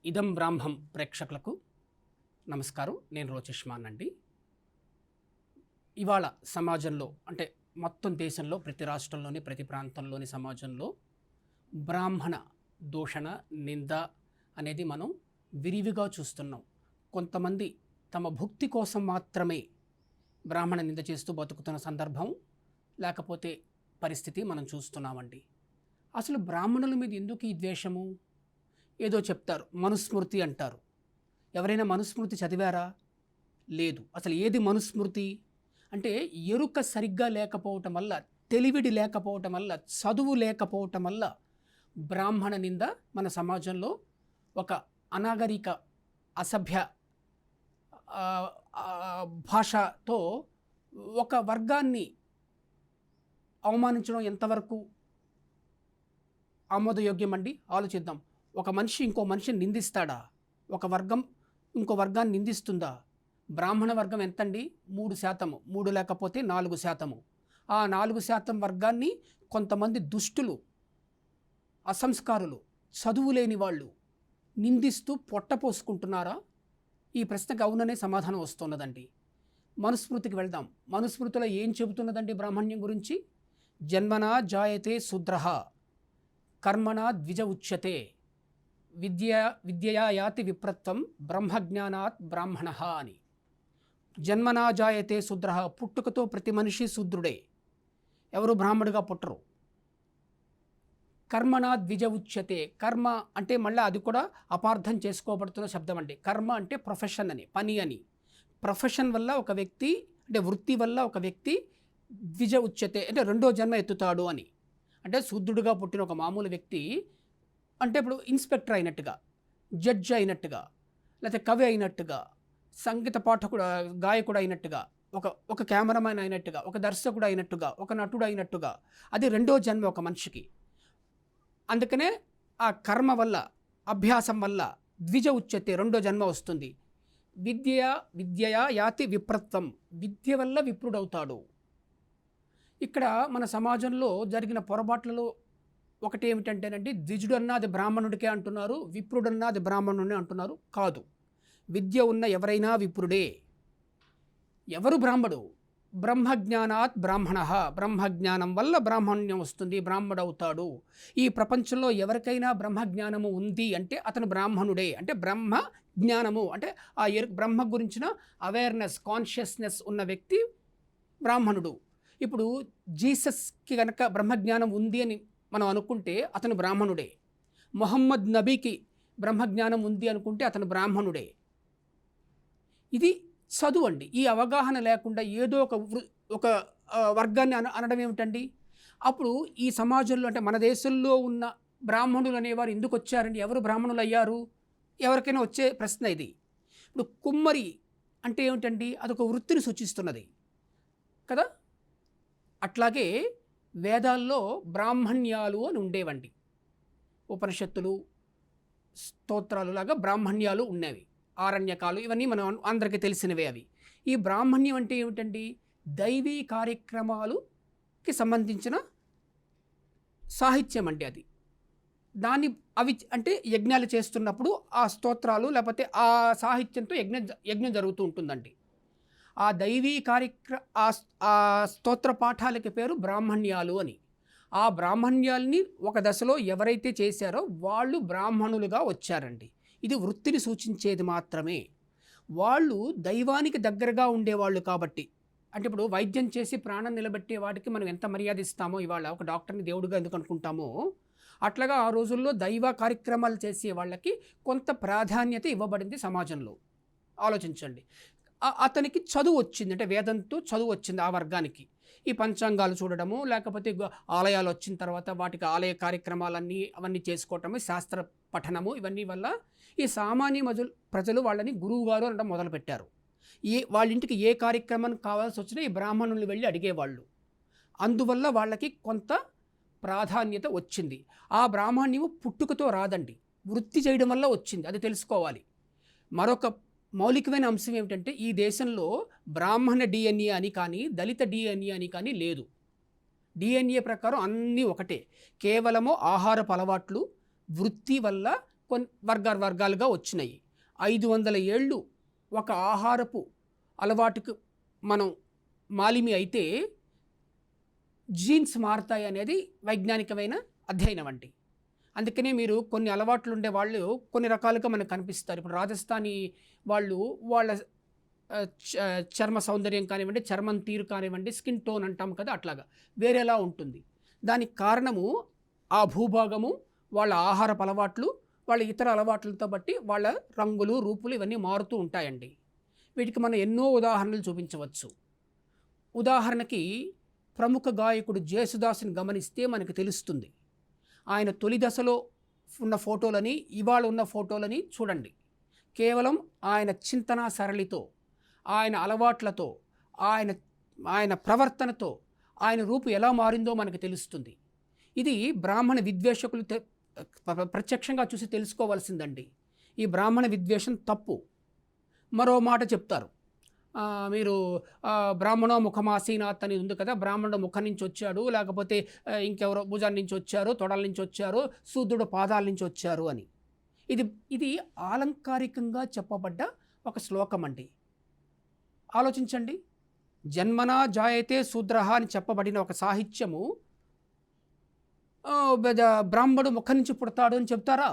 ఇదం బ్రాహ్మం ప్రేక్షకులకు నమస్కారం. నేను రోచిష్మాన్ అండి. ఇవాళ సమాజంలో అంటే మొత్తం దేశంలో ప్రతి రాష్ట్రంలోని ప్రతి ప్రాంతంలోని సమాజంలో బ్రాహ్మణ దూషణ నింద అనేది మనం విరివిగా చూస్తున్నాం. కొంతమంది తమ భుక్తి కోసం మాత్రమే బ్రాహ్మణ నింద చేస్తూ బతుకుతున్న సందర్భం లేకపోతే పరిస్థితి మనం చూస్తున్నామండి. అసలు బ్రాహ్మణుల మీద ఎందుకు ఈ ద్వేషము? ఏదో చెప్తారు, మనుస్మృతి అంటారు. ఎవరైనా మనుస్మృతి చదివారా? లేదు. అసలు ఏది మనుస్మృతి అంటే ఎరుక సరిగ్గా లేకపోవటం వల్ల, తెలివిడి లేకపోవటం వల్ల, చదువు లేకపోవటం వల్ల బ్రాహ్మణ నింద మన సమాజంలో ఒక అనాగరిక అసభ్య భాషతో ఒక వర్గాన్ని అవమానించడం ఎంతవరకు ఆమోదయోగ్యం అండి? ఆలోచిద్దాం. ఒక మనిషి ఇంకో మనిషిని నిందిస్తాడా? ఒక వర్గం ఇంకో వర్గాన్ని నిందిస్తుందా? బ్రాహ్మణ వర్గం ఎంతండి? 3%, 3 లేకపోతే 4%. ఆ 4% వర్గాన్ని కొంతమంది దుష్టులు, అసంస్కారులు, చదువు లేని వాళ్ళు నిందిస్తూ పొట్టపోసుకుంటున్నారా? ఈ ప్రశ్నకు అవుననే సమాధానం వస్తున్నదండి. మనుస్మృతికి వెళ్దాం. మనుస్మృతిలో ఏం చెబుతున్నదండి బ్రాహ్మణ్యం గురించి? జన్మనా జాయతే శూద్రః కర్మణా ద్విజ ఉచ్యతే విద్యయా యాతి విప్రత్వం బ్రహ్మజ్ఞానాత్ బ్రాహ్మణః అని. జన్మనా జాయతే శూద్రః, పుట్టుకతో ప్రతి మనిషి శూద్రుడే, ఎవరు బ్రాహ్మణుడిగా పుట్టరు. కర్మణా ద్విజ ఉచ్యతే, కర్మ అంటే మళ్ళీ అది కూడా అపార్థం చేసుకోబడుతున్న శబ్దం అండి. కర్మ అంటే ప్రొఫెషన్ అని, పని అని. ప్రొఫెషన్ వల్ల ఒక వ్యక్తి అంటే వృత్తి వల్ల ఒక వ్యక్తి ద్విజ ఉచ్యతే అంటే రెండో జన్మ ఎత్తుతాడు అని. అంటే శూద్రుడిగా పుట్టిన ఒక మామూలు వ్యక్తి అంటే ఇప్పుడు ఇన్స్పెక్టర్ అయినట్టుగా, జడ్జి అయినట్టుగా, లేకపోతే కవి అయినట్టుగా, సంగీత పాఠకుడు గాయకుడు అయినట్టుగా, ఒక కెమెరామెన్ అయినట్టుగా, ఒక దర్శకుడు అయినట్టుగా, ఒక నటుడు అయినట్టుగా, అది రెండో జన్మ ఒక మనిషికి. అందుకనే ఆ కర్మ వల్ల, అభ్యాసం వల్ల ద్విజ ఉచ్యతే, రెండో జన్మ వస్తుంది. విద్యయా యాతి విప్రత్వం, విద్య వల్ల విప్రుడవుతాడు. ఇక్కడ మన సమాజంలో జరిగిన పొరపాట్లలో ఒకటి ఏమిటంటేనండి, ద్విజుడు అన్నది బ్రాహ్మణుడికే అంటున్నారు, విప్రుడు అన్నది బ్రాహ్మణుడినే అంటున్నారు. కాదు, విద్య ఉన్న ఎవరైనా విప్రుడే. ఎవరు బ్రాహ్మడు? బ్రహ్మజ్ఞానాత్ బ్రాహ్మణః, బ్రహ్మజ్ఞానం వల్ల బ్రాహ్మణ్యం వస్తుంది, బ్రాహ్మడవుతాడు. ఈ ప్రపంచంలో ఎవరికైనా బ్రహ్మజ్ఞానము ఉంది అంటే అతను బ్రాహ్మణుడే. అంటే బ్రహ్మ జ్ఞానము అంటే ఆ బ్రహ్మ గురించిన అవేర్నెస్, కాన్షియస్నెస్ ఉన్న వ్యక్తి బ్రాహ్మణుడు. ఇప్పుడు జీసస్కి కనుక బ్రహ్మజ్ఞానం ఉంది అని మనం అనుకుంటే అతను బ్రాహ్మణుడే. మొహమ్మద్ నబీకి బ్రహ్మజ్ఞానం ఉంది అనుకుంటే అతను బ్రాహ్మణుడే. ఇది చదువు అండి. ఈ అవగాహన లేకుండా ఏదో ఒక వర్గాన్ని అనడం ఏమిటండి? అప్పుడు ఈ సమాజంలో అంటే మన దేశంలో ఉన్న బ్రాహ్మణులు అనేవారు ఎందుకు వచ్చారండి? ఎవరు బ్రాహ్మణులు అయ్యారు? ఎవరికైనా వచ్చే ప్రశ్న ఇది. ఇప్పుడు కుమ్మరి అంటే ఏమిటండి? అదొక వృత్తిని సూచిస్తున్నది కదా. అట్లాగే వేదాల్లో బ్రాహ్మణ్యాలు అని ఉండేవండి. ఉపనిషత్తులు, స్తోత్రాలు లాగా బ్రాహ్మణ్యాలు ఉండేవి. ఆరణ్యకాలు ఇవన్నీ మనం అందరికీ తెలిసినవే. అవి ఈ బ్రాహ్మణ్యం అంటే ఏమిటండి? దైవీ కార్యక్రమాలుకి సంబంధించిన సాహిత్యం అండి. అది దాన్ని అవి అంటే యజ్ఞాలు చేస్తున్నప్పుడు ఆ స్తోత్రాలు లేకపోతే ఆ సాహిత్యంతో యజ్ఞం జరుగుతూ ఉంటుందండి. ఆ దైవీ ఆ స్తోత్ర పాఠాలకి పేరు బ్రాహ్మణ్యాలు అని. ఆ బ్రాహ్మణ్యాల్ని ఒక దశలో ఎవరైతే చేశారో వాళ్ళు బ్రాహ్మణులుగా వచ్చారండి. ఇది వృత్తిని సూచించేది మాత్రమే. వాళ్ళు దైవానికి దగ్గరగా ఉండేవాళ్ళు కాబట్టి, అంటే ఇప్పుడు వైద్యం చేసి ప్రాణం నిలబెట్టే వాటికి మనం ఎంత మర్యాద ఇస్తామో, ఇవాళ ఒక డాక్టర్ని దేవుడిగా ఎందుకు అనుకుంటామో, అట్లాగా ఆ రోజుల్లో దైవ కార్యక్రమాలు చేసే వాళ్ళకి కొంత ప్రాధాన్యత ఇవ్వబడింది సమాజంలో. ఆలోచించండి. అతనికి చదువు వచ్చింది, అంటే వేదంతో చదువు వచ్చింది ఆ వర్గానికి. ఈ పంచాంగాలు చూడడము, లేకపోతే ఆలయాలు వచ్చిన తర్వాత వాటికి ఆలయ కార్యక్రమాలన్నీ అవన్నీ చేసుకోవటము, శాస్త్ర పఠనము, ఇవన్నీ వల్ల ఈ సామాన్య ప్రజలు వాళ్ళని గురువుగారు అనడం మొదలుపెట్టారు. వాళ్ళ ఇంటికి ఏ కార్యక్రమం కావాల్సి వచ్చినా ఈ బ్రాహ్మణులు వెళ్ళి అడిగేవాళ్ళు. అందువల్ల వాళ్ళకి కొంత ప్రాధాన్యత వచ్చింది. ఆ బ్రాహ్మణ్యము పుట్టుకతో రాదండి, వృత్తి చేయడం వల్ల వచ్చింది. అది తెలుసుకోవాలి. మరొక మౌలికమైన అంశం ఏమిటంటే ఈ దేశంలో బ్రాహ్మణ డిఎన్ఏ అని కానీ దళిత డిఎన్ఏ అని కానీ లేదు. డిఎన్ఏ ప్రకారం అన్నీ ఒకటే. కేవలము ఆహారపు అలవాట్లు, వృత్తి వల్ల కొన్ని వర్గాలుగా వచ్చినాయి. 500 ఏళ్ళు ఒక ఆహారపు అలవాటుకు మనం మాలిమి అయితే జీన్స్ మారుతాయి అనేది వైజ్ఞానికమైన అధ్యయనం అండి. అందుకనే మీరు కొన్ని అలవాట్లు ఉండే వాళ్ళు కొన్ని రకాలుగా మనకు కనిపిస్తారు. ఇప్పుడు రాజస్థానీ వాళ్ళు వాళ్ళ చర్మ సౌందర్యం కానివ్వండి, చర్మం తీరు కానివ్వండి, స్కిన్ టోన్ అంటాం కదా, అట్లాగా వేరేలా ఉంటుంది. దానికి కారణము ఆ భూభాగము, వాళ్ళ ఆహారపు అలవాట్లు, వాళ్ళ ఇతర అలవాట్లతో బట్టి వాళ్ళ రంగులు, రూపులు ఇవన్నీ మారుతూ ఉంటాయండి. వీటికి మనం ఎన్నో ఉదాహరణలు చూపించవచ్చు. ఉదాహరణకి ప్రముఖ గాయకుడు జేసుదాసుని గమనిస్తే మనకు తెలుస్తుంది. ఆయన తొలి దశలో ఉన్న ఫోటోలని, ఇవాళ ఉన్న ఫోటోలని చూడండి. కేవలం ఆయన చింతన సరళితో, ఆయన అలవాట్లతో, ఆయన ప్రవర్తనతో ఆయన రూపు ఎలా మారిందో మనకు తెలుస్తుంది. ఇది బ్రాహ్మణ విద్వేషకులు ప్రత్యక్షంగా చూసి తెలుసుకోవాల్సిందండి. ఈ బ్రాహ్మణ విద్వేషం తప్పు. మరో మాట చెప్తారు, మీరు బ్రాహ్మణో ముఖమాసీనాథ్ అని ఉంది కదా, బ్రాహ్మణుడు ముఖం నుంచి వచ్చాడు, లేకపోతే ఇంకెవరో భుజాల నుంచి వచ్చారు, తొడల నుంచి వచ్చారు, శూద్రుడు పాదాల నుంచి వచ్చారు అని. ఇది ఆలంకారికంగా చెప్పబడ్డ ఒక శ్లోకం అండి. ఆలోచించండి. జన్మనా జాయతే శూద్రః అని చెప్పబడిన ఒక సాహిత్యము బ్రాహ్మణుడు ముఖం నుంచి పుడతాడు అని చెప్తారా?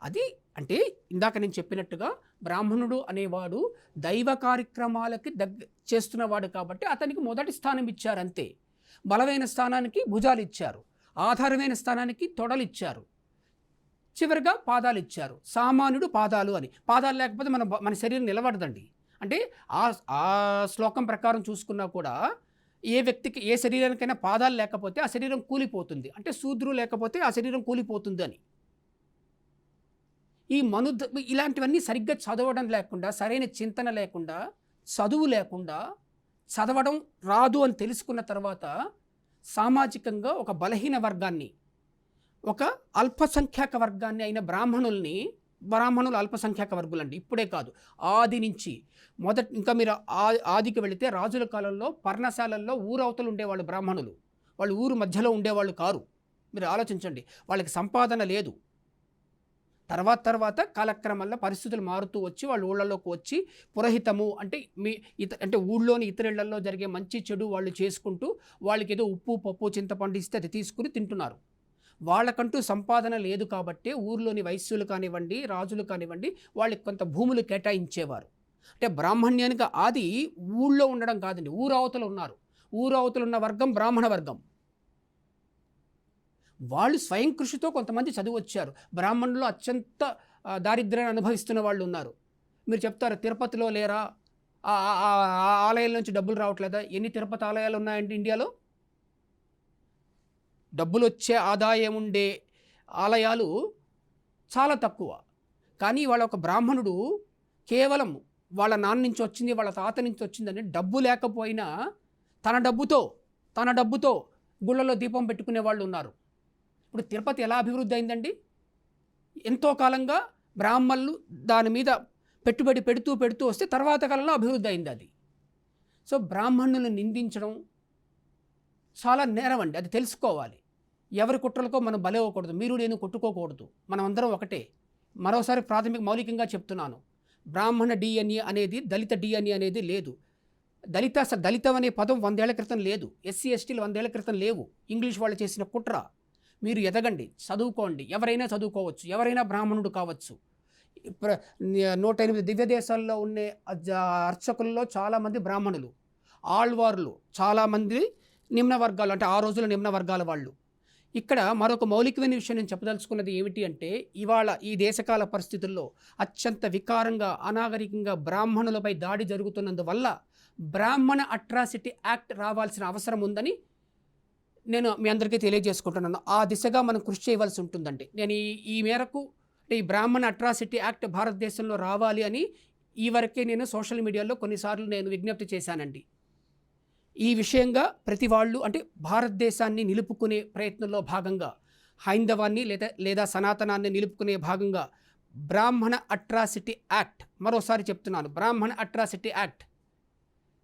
అది అంటే ఇందాక నేను చెప్పినట్టుగా బ్రాహ్మణుడు అనేవాడు దైవ కార్యక్రమాలకి చేస్తున్నవాడు కాబట్టి అతనికి మొదటి స్థానం ఇచ్చారు అంతే. బలమైన స్థానానికి భుజాలు ఇచ్చారు, ఆధారమైన స్థానానికి తొడలు ఇచ్చారు, చివరిగా పాదాలు ఇచ్చారు. సామాన్యుడు పాదాలు అని. పాదాలు లేకపోతే మన శరీరం నిలబడదండి. అంటే ఆ శ్లోకం ప్రకారం చూసుకున్నా కూడా ఏ వ్యక్తికి, ఏ శరీరానికైనా పాదాలు లేకపోతే ఆ శరీరం కూలిపోతుంది. అంటే శూద్రుడు లేకపోతే ఆ శరీరం కూలిపోతుంది అని. ఈ ఇలాంటివన్నీ సరిగ్గా చదవడం లేకుండా, సరైన చింతన లేకుండా, చదువు లేకుండా, చదవడం రాదు అని తెలుసుకున్న తర్వాత సామాజికంగా ఒక బలహీన వర్గాన్ని, ఒక అల్పసంఖ్యాక వర్గాన్ని అయిన బ్రాహ్మణులు అల్పసంఖ్యాక వర్గులండి. ఇప్పుడే కాదు, ఆది నుంచి ఇంకా మీరు ఆదికి వెళితే రాజుల కాలంలో పర్ణశాలల్లో ఊరవతలు ఉండేవాళ్ళు బ్రాహ్మణులు. వాళ్ళు ఊరు మధ్యలో ఉండేవాళ్ళు కారు. మీరు ఆలోచించండి. వాళ్ళకి సంపాదన లేదు. తర్వాత కాలక్రమంలో పరిస్థితులు మారుతూ వచ్చి వాళ్ళు ఊళ్ళలోకి వచ్చి పురోహితము అంటే ఊళ్ళోని ఇతరులలో జరిగే మంచి చెడు వాళ్ళు చేసుకుంటూ వాళ్ళకి ఏదో ఉప్పు పప్పు చింతపండు ఇస్తే అది తీసుకుని తింటున్నారు. వాళ్ళకంటూ సంపాదన లేదు కాబట్టి ఊర్లోని వైశ్యులు కానివ్వండి, రాజులు కానివ్వండి, వాళ్ళకి కొంత భూములు కేటాయించేవారు. అంటే బ్రాహ్మణ్యానికి ఆది ఊళ్ళో ఉండడం కాదండి, ఊరవతలు ఉన్నారు. ఊరవతలు ఉన్న వర్గం బ్రాహ్మణ వర్గం. వాళ్ళు స్వయం కృషితో కొంతమంది చదివి వచ్చారు. బ్రాహ్మణులు అత్యంత దారిద్ర్యాన్ని అనుభవిస్తున్న వాళ్ళు ఉన్నారు. మీరు చెప్తారు, తిరుపతిలో లేరా, ఆ ఆలయాల నుంచి డబ్బులు రావట్లేదా? ఎన్ని తిరుపతి ఆలయాలు ఉన్నాయండి ఇండియాలో? డబ్బులు వచ్చే ఆదాయం ఉండే ఆలయాలు చాలా తక్కువ. కానీ వాళ్ళ ఒక బ్రాహ్మణుడు కేవలం వాళ్ళ నాన్న నుంచి వచ్చింది, వాళ్ళ తాత నుంచి వచ్చిందని డబ్బు లేకపోయినా తన డబ్బుతో గుళ్ళలో దీపం పెట్టుకునే వాళ్ళు ఉన్నారు. ఇప్పుడు తిరుపతి ఎలా అభివృద్ధి అయిందండి? ఎంతో కాలంగా బ్రాహ్మణులు దాని మీద పెట్టుబడి పెడుతూ వస్తే తర్వాత కాలంలో అభివృద్ధి అయింది అది. సో బ్రాహ్మణులను నిందించడం చాలా నేరం అండి. అది తెలుసుకోవాలి. ఎవరి కుట్రలకో మనం బలవ్వకూడదు. మీరు నేను కొట్టుకోకూడదు. మనం అందరం ఒకటే. మరోసారి మౌలికంగా చెప్తున్నాను, బ్రాహ్మణ డిఎన్ఏ అనేది దళిత డిఎన్ఏ అనేది లేదు. దళితం అనే పదం 100 ఏళ్ల క్రితం లేదు. ఎస్సీ ఎస్టీలు 100 ఏళ్ల క్రితం లేవు. ఇంగ్లీష్ వాళ్ళు చేసిన కుట్ర. మీరు ఎదగండి, చదువుకోండి. ఎవరైనా చదువుకోవచ్చు, ఎవరైనా బ్రాహ్మణుడు కావచ్చు. 108 దివ్య దేశాల్లో ఉండే అర్చకుల్లో చాలామంది బ్రాహ్మణులు, ఆళ్వార్లు చాలామంది నిమ్న వర్గాలు, అంటే ఆ రోజుల నిమ్న వర్గాల వాళ్ళు. ఇక్కడ మరొక మౌలికమైన విషయం నేను చెప్పదలుచుకున్నది ఏమిటి అంటే, ఇవాళ ఈ దేశకాల పరిస్థితుల్లో అత్యంత వికారంగా, అనాగరికంగా బ్రాహ్మణులపై దాడి జరుగుతున్నందువల్ల బ్రాహ్మణ అట్రాసిటీ యాక్ట్ రావాల్సిన అవసరం ఉందని నేను మీ అందరికీ తెలియజేసుకుంటున్నాను. ఆ దిశగా మనం కృషి చేయవలసి ఉంటుందండి. నేను ఈ మేరకు ఈ బ్రాహ్మణ అట్రాసిటీ యాక్ట్ భారతదేశంలో రావాలి అని ఈ వరకే నేను సోషల్ మీడియాలో కొన్నిసార్లు నేను విజ్ఞప్తి చేశానండి. ఈ విషయంగా ప్రతి వాళ్ళు, అంటే భారతదేశాన్ని నిలుపుకునే ప్రయత్నంలో భాగంగా, హైందవాన్ని లేదా సనాతనాన్ని నిలుపుకునే భాగంగా బ్రాహ్మణ అట్రాసిటీ యాక్ట్, మరోసారి చెప్తున్నాను, బ్రాహ్మణ అట్రాసిటీ యాక్ట్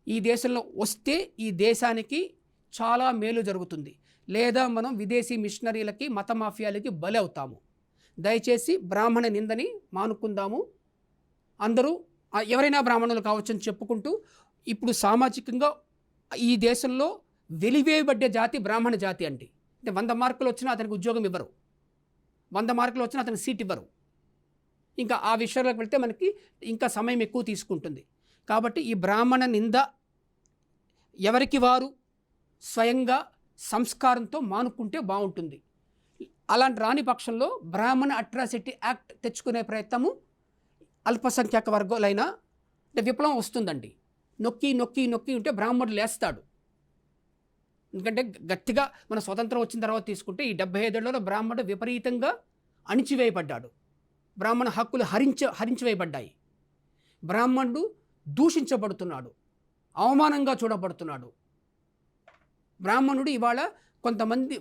ఈ దేశంలో వస్తే ఈ దేశానికి చాలా మేలు జరుగుతుంది. లేదా మనం విదేశీ మిషనరీలకి, మత మాఫియాలకి బలి అవుతాము. దయచేసి బ్రాహ్మణ నిందని మానుకుందాము. అందరూ ఎవరైనా బ్రాహ్మణులు కావచ్చని చెప్పుకుంటూ, ఇప్పుడు సామాజికంగా ఈ దేశంలో వెలివేయబడ్డ జాతి బ్రాహ్మణ జాతి అండి. అంటే 100 మార్కులు వచ్చినా అతనికి ఉద్యోగం ఇవ్వరు, 100 మార్కులు వచ్చినా అతనికి సీట్ ఇవ్వరు. ఇంకా ఆ విషయంలోకి వెళ్తే మనకి ఇంకా సమయం ఎక్కువ తీసుకుంటుంది. కాబట్టి ఈ బ్రాహ్మణ నింద ఎవరికి వారు స్వయంగా సంస్కారంతో మానుకుంటే బాగుంటుంది. అలాంటి రాని పక్షంలో బ్రాహ్మణ అట్రాసిటీ యాక్ట్ తెచ్చుకునే ప్రయత్నము అల్పసంఖ్యాక వర్గాలైన అంటే విప్లవం వస్తుందండి. నొక్కి నొక్కి నొక్కి ఉంటే బ్రాహ్మణుడు లేస్తాడు. ఎందుకంటే గట్టిగా మన స్వతంత్రం వచ్చిన తర్వాత తీసుకుంటే ఈ 75 ఏళ్లలో బ్రాహ్మణుడు విపరీతంగా అణిచివేయబడ్డాడు. బ్రాహ్మణ హక్కులు హరించివేయబడ్డాయి. బ్రాహ్మణుడు దూషించబడుతున్నాడు, అవమానంగా చూడబడుతున్నాడు. బ్రాహ్మణుడు ఇవాళ కొంతమంది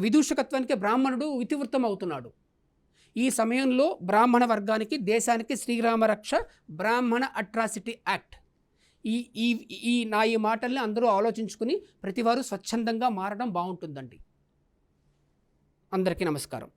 విదూషకత్వానికి బ్రాహ్మణుడు ఇతివృత్తం అవుతున్నాడు. ఈ సమయంలో బ్రాహ్మణ వర్గానికి, దేశానికి శ్రీరామ రక్ష బ్రాహ్మణ అట్రాసిటీ యాక్ట్. ఈ మాటల్ని అందరూ ఆలోచించుకుని ప్రతివారు స్వచ్ఛందంగా మారడం బాగుంటుందండి. అందరికీ నమస్కారం.